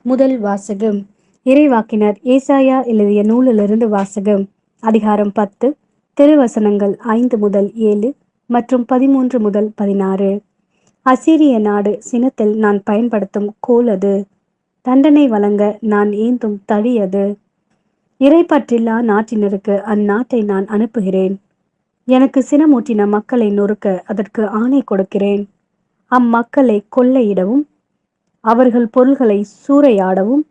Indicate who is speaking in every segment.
Speaker 1: முதல் வாசகம் இறைவாக்கினர் ஏசாயா எழுதிய நூலிலிருந்து வாசகம். அதிகாரம் 10, திருவசனங்கள் 5 முதல் 7 மற்றும் 13 முதல் 16. அசீரிய நாடு சினத்தில் நான் பயன்படுத்தும் கோல் அது. தண்டனை வழங்க நான் ஏந்தும் தடி அது. இறைப்பற்றில்லா நாட்டினருக்கு அந்நாட்டை நான் அனுப்புகிறேன். எனக்கு சினமூட்டின மக்களை நொறுக்க அதற்கு ஆணை கொடுக்கிறேன். அம்மக்களை கொள்ளையிடவும் அவர்கள் பொருள்களை சூறையாடவும்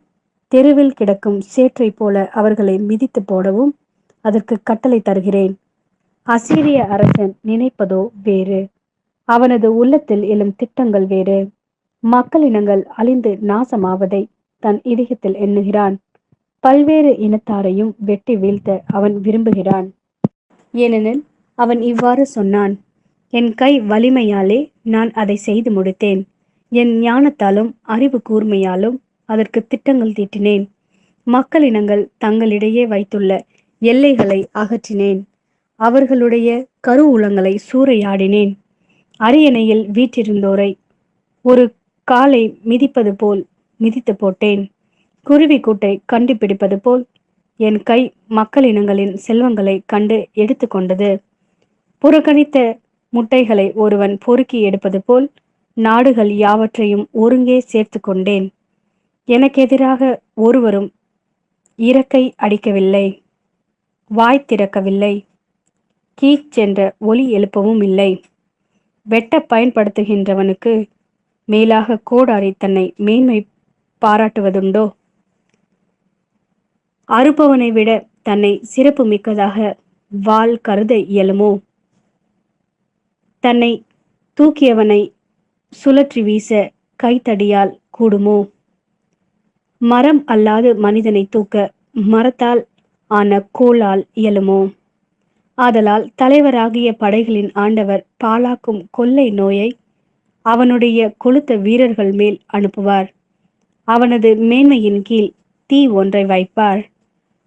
Speaker 1: தெருவில் கிடக்கும் சேற்றை போல அவர்களை மிதித்து போடவும் அதற்கு கட்டளை தருகிறேன். அசீரிய அரசன் நினைப்பதோ வேறு, அவனது உள்ளத்தில் எழும் திட்டங்கள் வேறு. மக்களினங்கள் அழிந்து நாசமாவதை தன் இதயத்தில் எண்ணுகிறான். பல்வேறு இனத்தாரையும் வெட்டி வீழ்த்த அவன் விரும்புகிறான். ஏனெனில் அவன் இவ்வாறு சொன்னான்: என் கை வலிமையாலே நான் அதை செய்து முடித்தேன். என் ஞானத்தாலும் அறிவு கூர்மையாலும் அதற்கு திட்டங்கள் தீட்டினேன். மக்களினங்கள் தங்களிடையே வைத்துள்ள எல்லைகளை அகற்றினேன். அவர்களுடைய கருவூலங்களை சூறையாடினேன். அரியணையில் வீற்றிருந்தோரை ஒரு காலை மிதிப்பது போல் மிதித்து போட்டேன். குருவி கூட்டை கண்டுபிடிப்பது போல் என் கை மக்களினங்களின் செல்வங்களை கண்டு எடுத்து கொண்டது. புறக்கணித்த முட்டைகளை ஒருவன் பொறுக்கி எடுப்பது போல் நாடுகள் யாவற்றையும் ஒருங்கே சேர்த்து கொண்டேன். எனக்கு எதிராக ஒருவரும் இறக்கை அடிக்கவில்லை, வாய் திறக்கவில்லை, கீச்சென்ற ஒலி எழுப்பவும் இல்லை. வெட்ட பயன்படுத்துகின்றவனுக்கு மேலாக கோடாரி தன்னை மேன்மை பாராட்டுவதுண்டோ? அறுப்பவனை விட தன்னை சிறப்பு மிக்கதாக வாள் கருத இயலுமோ? தன்னை தூக்கியவனை சுழற்றி வீச கைத்தடியால் கூடுமோ? மரம் அல்லாது மனிதனை தூக்க மரத்தால் ஆன கோலால் இயலுமோ? ஆதலால் தலைவராகிய படைகளின் ஆண்டவர் பாழாக்கும் கொள்ளை நோயை அவனுடைய கொழுத்த வீரர்கள் மேல் அனுப்புவார். அவனது மேன்மையின் கீழ் தீ ஒன்றை வைப்பார்.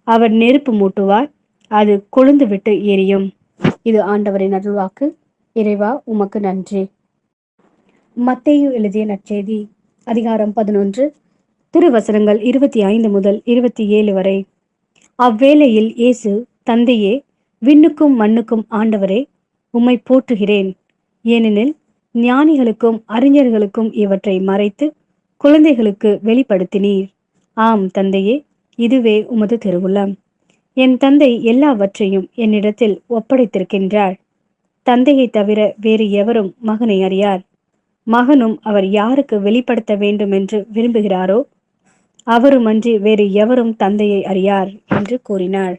Speaker 1: அவர் நெருப்பு மூட்டுவார், அது கொழுந்து விட்டு எரியும். இது ஆண்டவரின் அருள்வாக்கு. இறைவா, உமக்கு நன்றி. மத்தேயு எழுதிய நற்செய்தி அதிகாரம் 11, திருவசனங்கள் 25 முதல் 27 வரை. அவ்வேளையில் இயேசு, தந்தையே, விண்ணுக்கும் மண்ணுக்கும் ஆண்டவரே, உம்மை போற்றுகிறேன். ஏனெனில் ஞானிகளுக்கும் அறிஞர்களுக்கும் இவற்றை மறைத்து குழந்தைகளுக்கு வெளிப்படுத்தினீர். ஆம் தந்தையே, இதுவே உமது திருவுளம். என் தந்தை எல்லாவற்றையும் என்னிடத்தில் ஒப்படைத்திருக்கின்றார். தந்தையை தவிர வேறு எவரும் மகனை அறியார். மகனும் அவர் யாருக்கு வெளிப்படுத்த வேண்டும் என்று விரும்புகிறாரோ அவருமன்றி வேறு எவரும் தந்தையை அறியார் என்று கூறினார்.